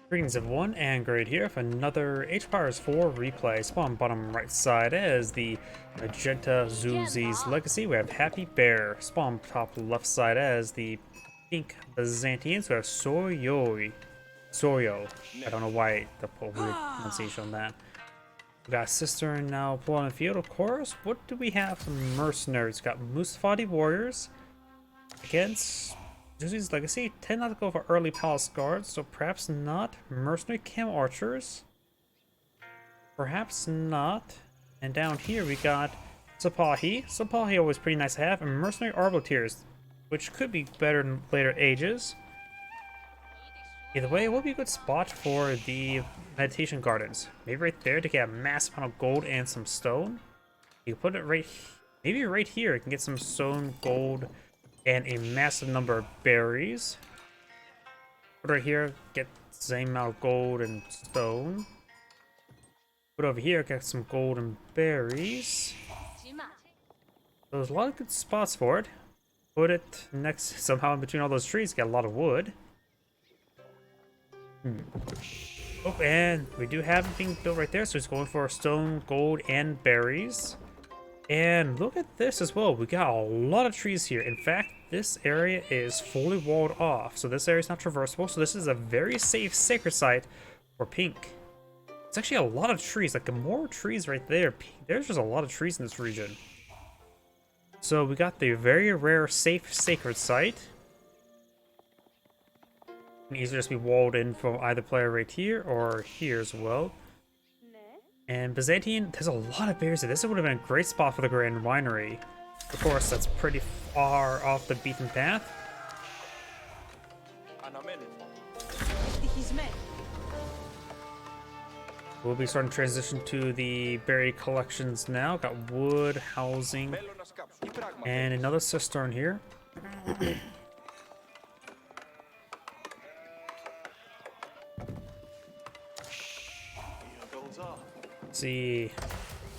Greetings everyone, and Grade here for another HPowers 4 replay. Spawn bottom right side as the Magenta Zuzi's Legacy. We have HappyBear. Spawn top left side as the pink Byzantines. We have Soyo. I don't know why the weird pronunciation on that. We got Cistern now pulling the field, of course. What do we have? Some mercenaries. We got Musafadi warriors against Zuzi's Legacy. Tend not to go for early palace guards, so perhaps not. Mercenary cam archers. Perhaps not. And down here we got Sipahi. Sipahi always pretty nice to have. And mercenary arbaleteers, which could be better in later ages. Either way, it will be a good spot for the meditation gardens. Maybe right there to get a massive amount of gold and some stone. You can put it right, maybe right here. You can get some stone, gold, and a massive number of berries. Put it right here, get the same amount of gold and stone. Put it over here, get some gold and berries. So there's a lot of good spots for it. Put it next, somehow in between all those trees, get a lot of wood. Oh, and we do have it being built right there, so it's going for stone, gold, and berries. And look at this as well. We got a lot of trees here. In fact, this area is fully walled off, so this area is not traversable. So this is a very safe sacred site for pink. It's actually a lot of trees, like more trees right there. There's just a lot of trees in this region. So we got the very rare safe sacred site. Can easily just be walled in from either player right here or here as well. And Byzantine, there's a lot of berries here. This would have been a great spot for the Grand Winery. Of course, that's pretty far off the beaten path. We'll be starting to transition to the berry collections now. Got wood, housing, and another cistern here. Let's see.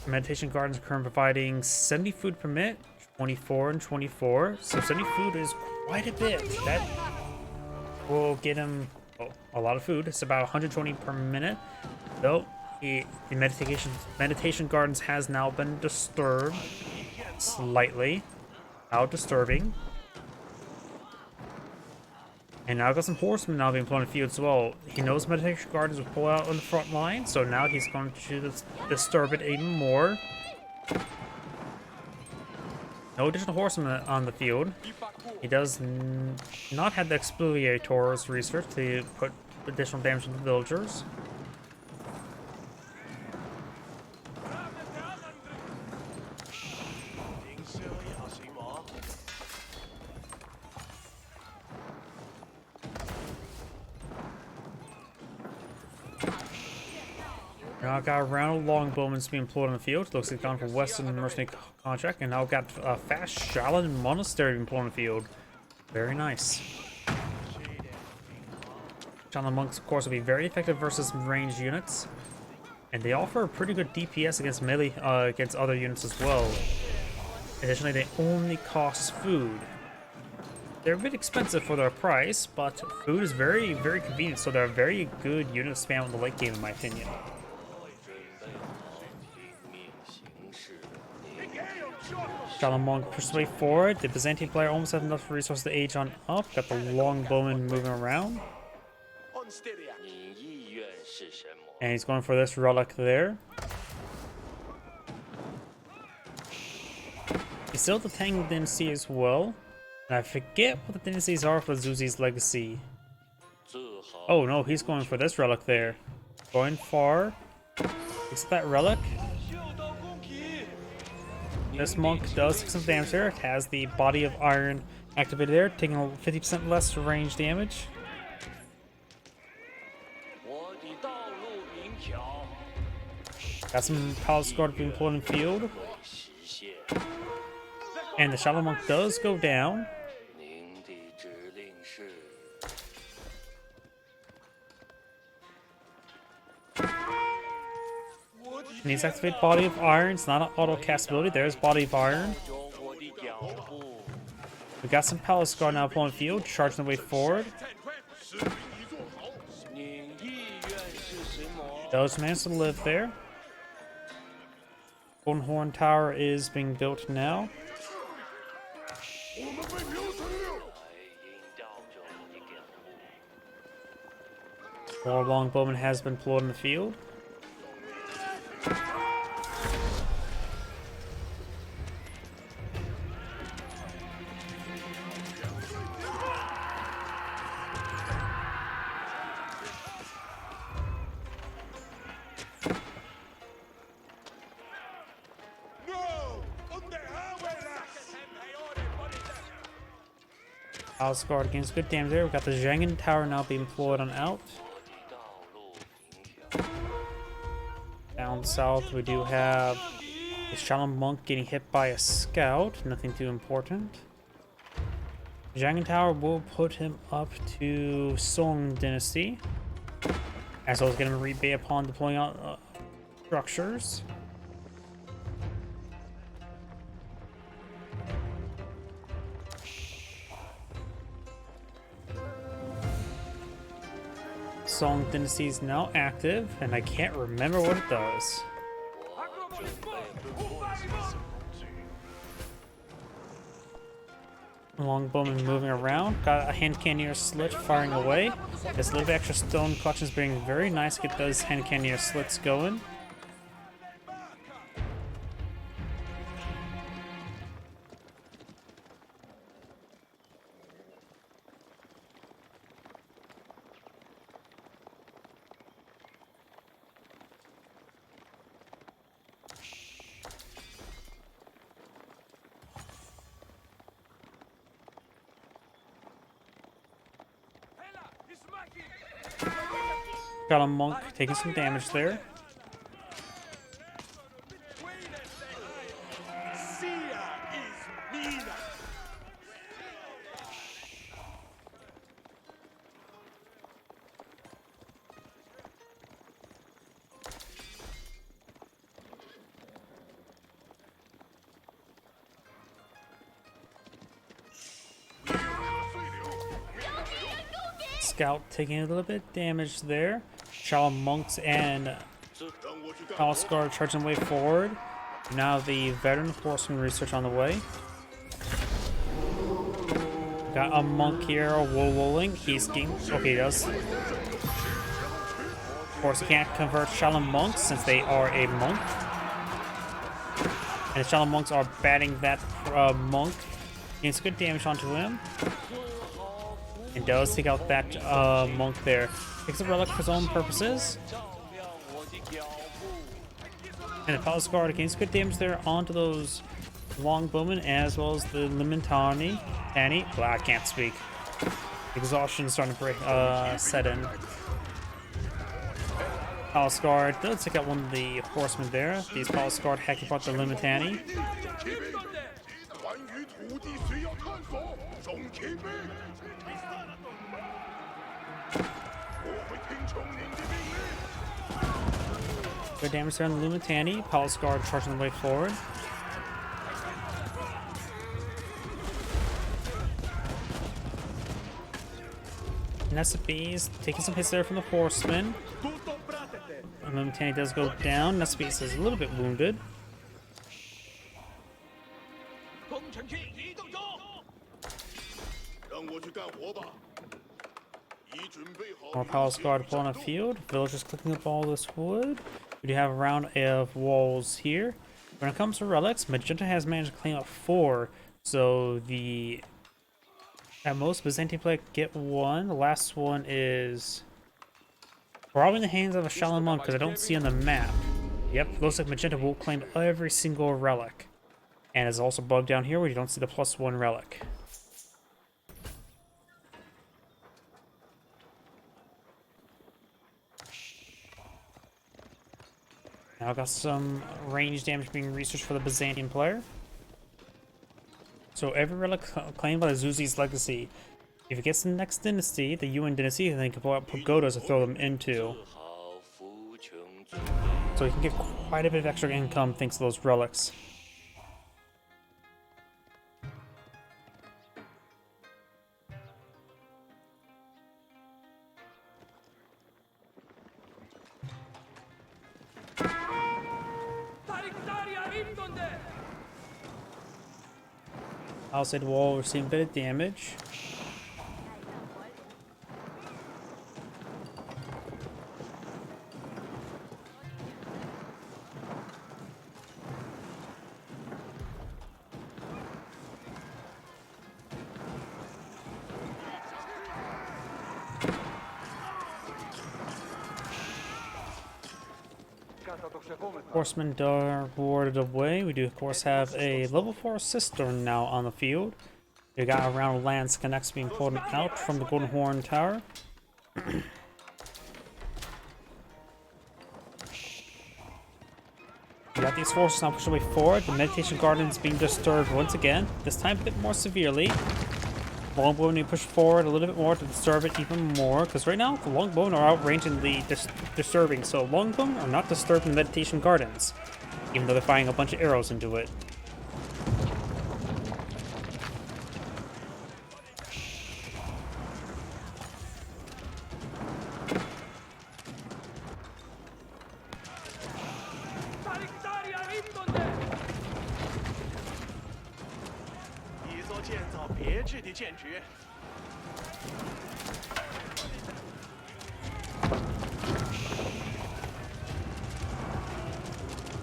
Meditation Gardens are currently providing 70 food per minute, 24 and 24. So 70 food is quite a bit. That will get him a lot of food. It's about 120 per minute. Though the meditation gardens has now been disturbed slightly. Now disturbing. And now I've got some horsemen now being put on the field as well. He knows meditation gardens will pull out on the front line, so now he's going to disturb it even more. No additional horsemen on the field. He does not have the exfoliators research to put additional damage into the villagers. Now I got a round of longbowmen being employed on the field. Looks like gone for Western Mercenary contract, and now got a fast Shaolin Monastery being employed on the field. Very nice. Shaolin monks, of course, will be very effective versus ranged units, and they offer a pretty good DPS against melee against other units as well. Additionally, they only cost food. They're a bit expensive for their price, but food is very, very convenient, so they're a very good unit to spam in the late game, in my opinion. Shaolin Monk pushes way forward. The Byzantine player almost has enough resources to age on up. Got the longbowman moving around. And he's going for this relic there. He's still the Tang Dynasty as well. And I forget what the dynasties are for Zuzi's Legacy. Oh no, he's going for this relic there. Going far. Is that relic? This monk does take some damage there. It has the body of iron activated there, taking 50% less range damage. Got some palace guard being pulled in the field. And the Shaolin Monk does go down. Needs to activate Body of Iron. It's not an auto cast ability. There's Body of Iron. We got some Palace Guard now pulling field, charging the way forward. Does manage to live there. Golden Horn Tower is being built now. More longbowmen has been deployed in the field. Palace Guard against good damage there. We've got the Zhangin Tower now being deployed on out. Down south, we do have the Shaolin Monk getting hit by a scout. Nothing too important. Zhangin Tower will put him up to Song Dynasty, as well as get him a rebate upon deploying out structures. Song Dynasty is now active, and I can't remember what it does. Longbowman moving around. Got a hand cannoneer slit firing away. This little bit extra stone collection is being very nice to get those hand cannoneer slits going. Got a monk taking some damage there. Scout taking a little bit of damage there. Shaolin Monks and Palace Guard charging way forward. Now the veteran horseman research on the way. Got a monk here rolling. He's getting okay. He does. Of course, he can't convert Shaolin Monks since they are a monk, and the Shaolin Monks are batting that monk. Gains good damage onto him. And does take out that monk there. Takes a relic for his own purposes. And the Palace Guard gains good damage there onto those longbowmen as well as the Limitani. Well, I can't speak. Exhaustion is starting to break, set in. Palace Guard does take out one of the horsemen there. These Palace Guard hacking apart the Limitani. Good damage there on the Limitani. Palace Guard charging the way forward. Nessa Bees taking some hits there from the horseman. And Limitani does go down. Nessa Bees is a little bit wounded. More Palace Guard upon a field. Villagers clicking up all this wood. We do have a round of walls here. When it comes to relics, Magenta has managed to clean up 4. So the at most Byzantine player get 1. The last one is probably in the hands of a Shaolin Monk because I don't see on the map. Yep, looks like Magenta will claim every single relic. And it's also bugged down here where you don't see the +1 relic. Now got some range damage being researched for the Byzantine player. So every relic claimed by the Zuzi's legacy, if it gets to the next dynasty, the Yuan dynasty, then they can pull out pagodas to throw them into. So you can get quite a bit of extra income thanks to those relics. Outside wall receiving a bit of damage. Horsemen are warded away. We do, of course, have a level 4 cistern now on the field. We got around lance connects being pulled out from the Golden Horn Tower. We got these forces now pushing away forward. The meditation garden is being disturbed once again, this time a bit more severely. Longbowmen need to push forward a little bit more to disturb it even more, because right now the longbowmen are outranging the disturbing, so longbowmen are not disturbing the meditation gardens, even though they're firing a bunch of arrows into it.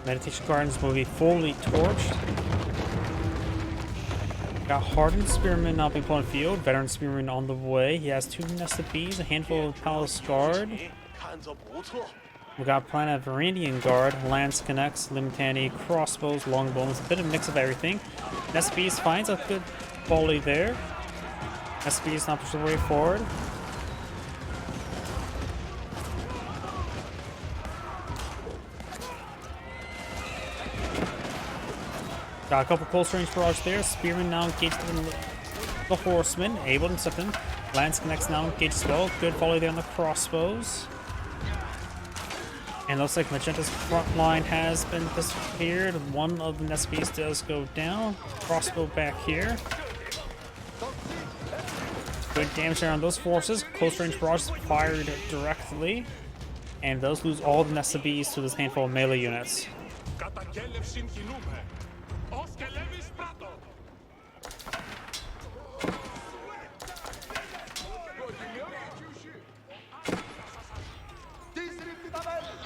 Meditation Gardens will be fully torched. Got Hardened Spearman now being put on field. Veteran Spearman on the way. He has 2 nested bees, a handful of Palace Guard. We got Planet Varandian Guard, Lance Connects, Limitani, Crossbows, Longbows, a bit of a mix of everything. Nested Bees finds a good volley there. Nested Bees now push the way forward. Got a couple close range barrage there. Spearman now engaged in the horseman, able to intercept him. Lance Connects now engaged as well. Good volley there on the crossbows. And looks like Magenta's front line has been disappeared. One of the SPs does go down. Crossbow back here. Good damage there on those forces. Close range barrages fired directly. And those lose all the SPs to this handful of melee units.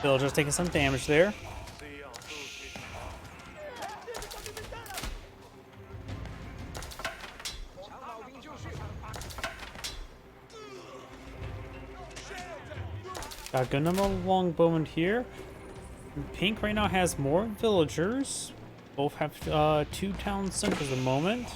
Villagers taking some damage there. Got a good number of longbowmen here. Pink right now has more villagers. Both have 2 town centers at the moment.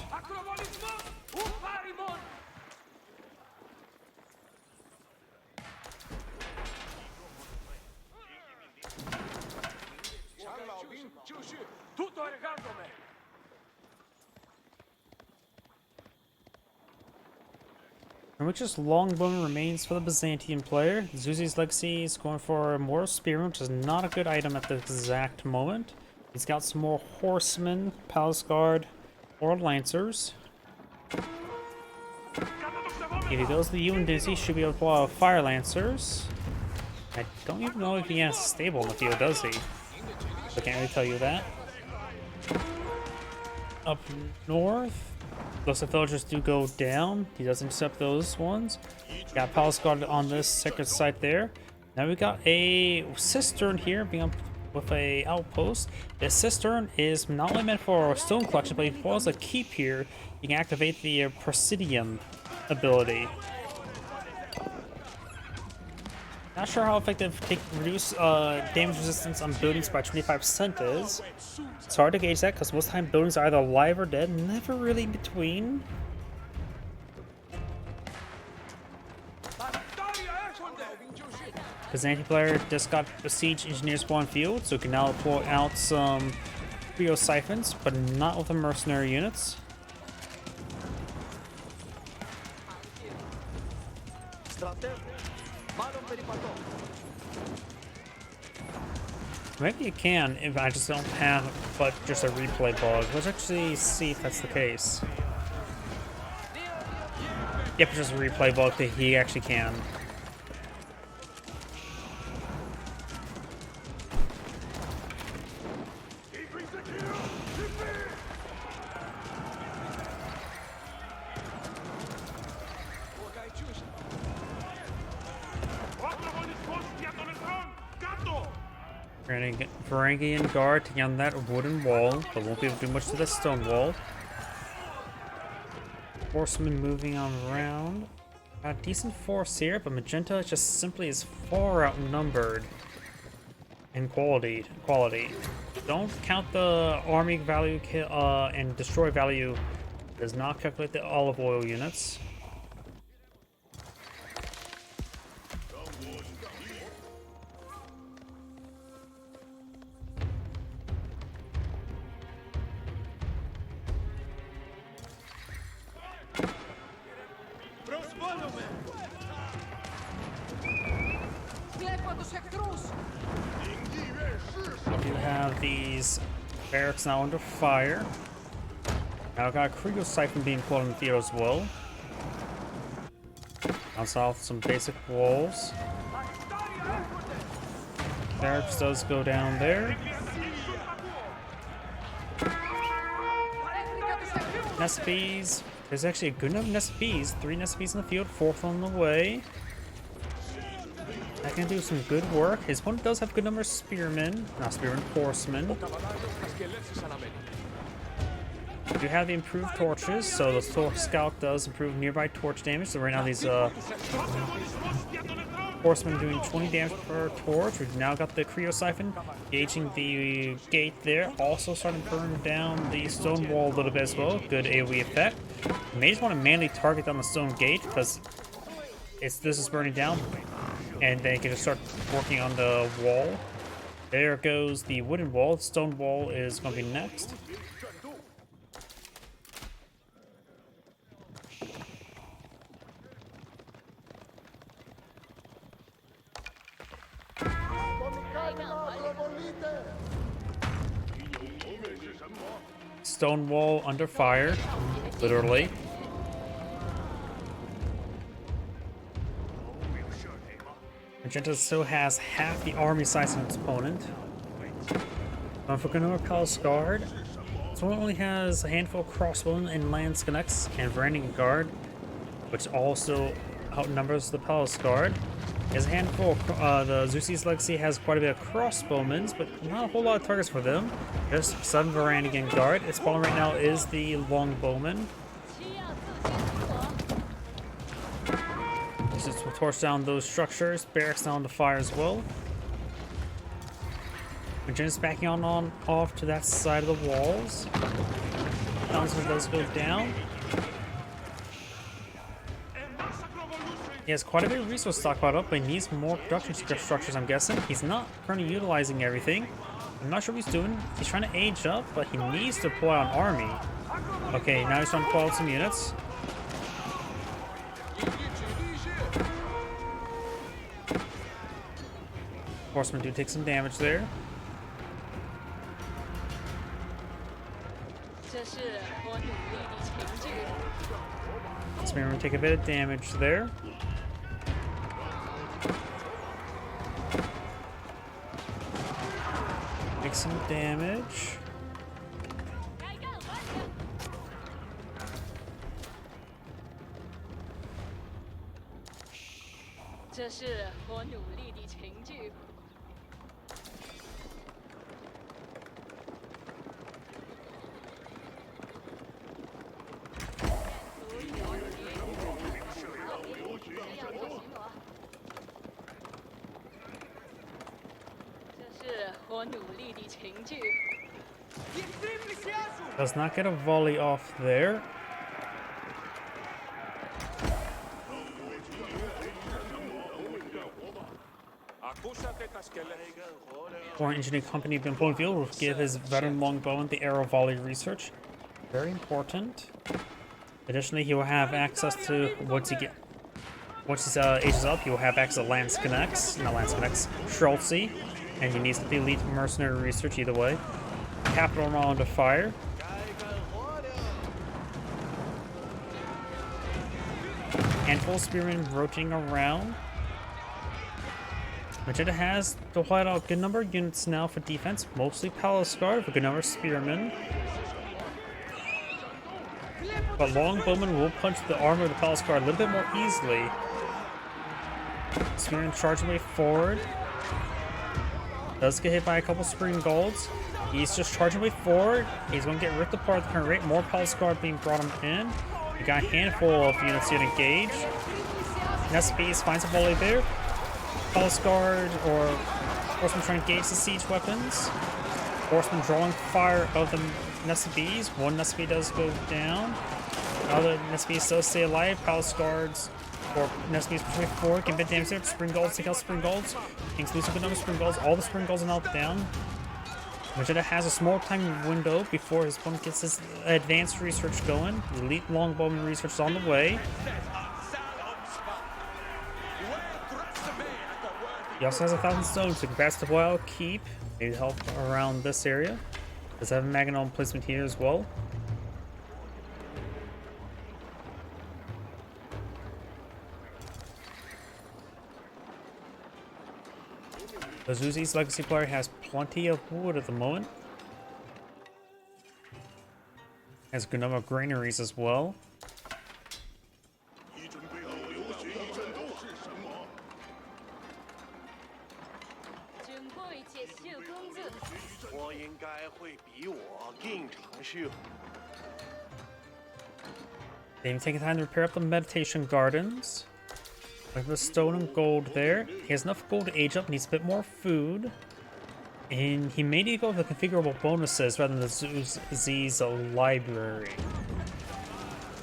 And which just longbowman remains for the Byzantine player. Zuzi's Legacy is going for more spearmen, which is not a good item at the exact moment. He's got some more horsemen, palace guard, or lancers. If he goes to the Uinduzi, he should be able to pull out fire lancers. I don't even know if he has stable in the field, does he? I can't really tell you that. Up north, those villagers do go down. He does intercept those ones. Got Palace Guard on this sacred site there. Now we got a cistern here being up with a outpost. This cistern is not only meant for stone collection, but if was a keep here, you can activate the Presidium ability. Not sure how effective reduce damage resistance on buildings by 25% is. It's hard to gauge that because most of the time buildings are either alive or dead, never really in between. Byzantine player just got the Siege Engineer spawn field, so can now pull out some Trio Siphons, but not with the mercenary units. Maybe you can, if I just don't have but just a replay bug. Let's actually see if that's the case. Yep, just a replay bug that he actually can. Varangian guard taking on that wooden wall, but won't be able to do much to the stone wall. Horsemen moving on around. Got a decent force here, but Magenta just simply is far outnumbered in quality. Don't count the army value and destroy value. Does not calculate the olive oil units. You have these barracks now under fire. Now I've got a Kriegel siphon being pulled in the field as well. Bounce off some basic walls. Barracks does go down there. Nest bees. There's actually a good number of nest bees. 3 nest bees in the field, 4th on the way. That can do some good work. His opponent does have a good number of spearmen. Not spearmen, horsemen. You have the improved torches, so the torch scout does improve nearby torch damage. So right now these horsemen doing 20 damage per torch. We've now got the Creo siphon gauging the gate there. Also starting to burn down the stone wall a little bit as well. Good AoE effect. You may just want to manually target down the stone gate because this is burning down, and then you can just start working on the wall. There goes the wooden wall. The stone wall is going to be next. Stone wall under fire, literally. Magenta still has half the army size of its opponent. For Gunnar Palace Guard, this one only has a handful of crossbowmen and lance connects and Varangian Guard, which also outnumbers the Palace Guard. There's a handful of, the Zeus's Legacy has quite a bit of crossbowmen, but not a whole lot of targets for them. Just 7 Varangian Guard. Its problem right now is the longbowman. Just will torch down those structures. Barracks now on the fire as well. Magenta's backing on off to that side of the walls. Townsman does go down. He has quite a bit of resource stockpiled up, but he needs more production structures, I'm guessing. He's not currently utilizing everything. I'm not sure what he's doing. He's trying to age up, but he needs to pull out an army. Okay, now he's trying to pull out some units. Horsemen do take some damage there. Spearmen take a bit of damage there. Make some damage. Does not get a volley off there. Foreign engineering company of Employed Field will give his veteran longbowman the arrow volley research. Very important. Additionally, he will have access to once he ages up, he will have access to Lance Connects, not Lance Connects, Schultzy, and he needs the elite mercenary research either way. Capital round of fire. Handful of spearmen rotating around. Magenta has deployed a good number of units now for defense, mostly Palace Guard with a good number of spearmen. But longbowmen will punch the armor of the Palace Guard a little bit more easily. Spearmen charge their way forward. Does get hit by a couple spring golds. He's just charging way forward. He's going to get ripped apart at the current rate. More Palace Guard being brought him in. We got a handful of units here to engage. Nespes finds a volley there. Palace Guard or Horseman trying to engage the siege weapons. Horseman drawing fire of the Nespes. One Nespes does go down. Other Nespes does stay alive. Palace Guards or Nespes pushing forward. Get a bit damage there. Spring Golds, take out Spring Golds. King's losing a good number of Spring Golds. All the Spring Golds are now down. Magenta has a small time window before his opponent gets his advanced research going. Elite Longbowman research is on the way. He also has 1,000 stones to congrats to Wild Keep. Maybe help around this area. Does have a Magnon placement here as well. The Zuzi's legacy player has plenty of wood at the moment. Has a good number of granaries as well. They've taken time to repair up the meditation gardens. With the stone and gold there. He has enough gold to age up, needs a bit more food. And he may need to go with the configurable bonuses rather than the Z's library.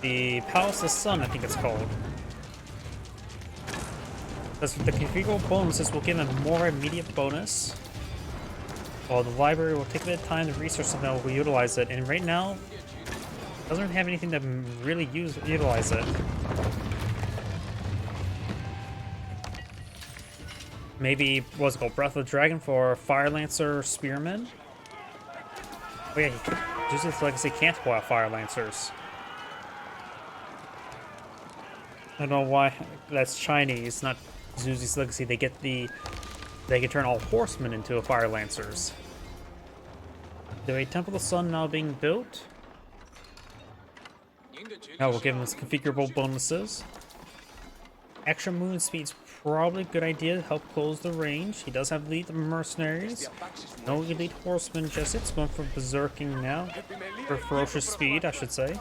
The Palace of the Sun, I think it's called. Because the configurable bonuses will give him more immediate bonus. While the library will take a bit of time to research something that will utilize it. And right now, doesn't really have anything to really utilize it. Maybe, what's it called, Breath of the Dragon for Fire Lancer Spearmen? Oh yeah, Zuzi's Legacy can't pull out Fire Lancers. I don't know why that's Chinese, not Zuzi's Legacy. They can turn all horsemen into a Fire Lancers. The Temple of the Sun now being built. Now we'll give him his configurable bonuses. Extra moon speed's probably a good idea to help close the range. He does have elite mercenaries. No elite horsemen just yet. It's going for berserking now. For ferocious speed, I should say.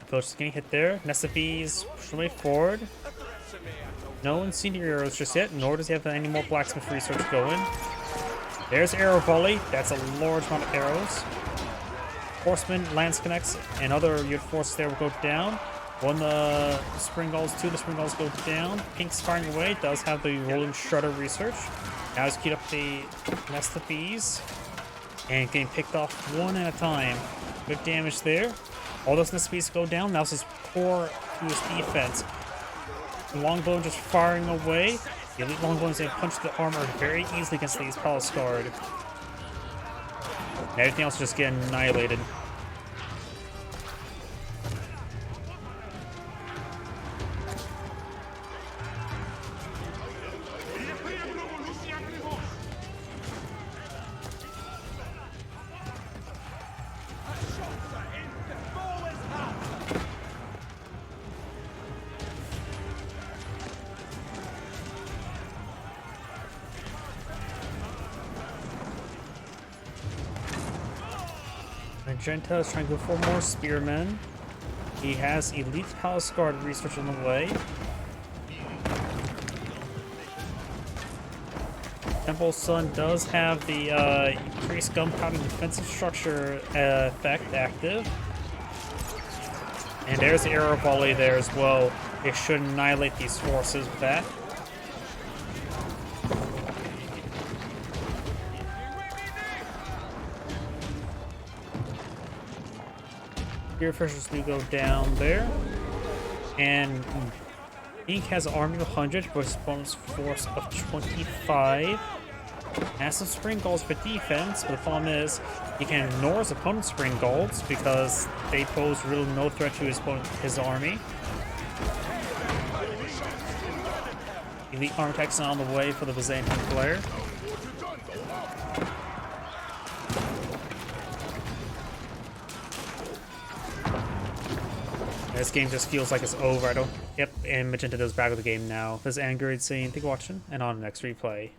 Ferocious getting hit there. Nespes push way forward. No incendiary arrows just yet, nor does he have any more blacksmith research going. There's arrow volley. That's a large amount of arrows. Horsemen, lance connects, and other unit forces there will go down. One the spring golds, two the spring golds go down. Pink's firing away, does have the rolling shredder research. Now he's keyed up the nest of bees. And getting picked off one at a time. Good damage there. All those nest bees go down. Now this is core to his defense. Longbone just firing away. The elite Longbone is going to punch the armor very easily against these Palace Guard. And everything else just getting annihilated. Magenta is trying to go for more spearmen. He has elite Palace Guard research on the way. Temple Sun does have the increased gunpowder defensive structure effect active. And there's the arrow volley there as well. It should annihilate these forces with that. Spear Fishers do go down there. And Ink has an army of 100 versus bonus force of 25. Massive spring golds for defense, but the problem is he can ignore his opponent's spring golds because they pose really no threat to his army. Elite armor attacks on the way for the Byzantine player. This game just feels like it's over. Yep, and Magenta goes back with the game now. This is Angry saying, thank you for watching, and on the next replay.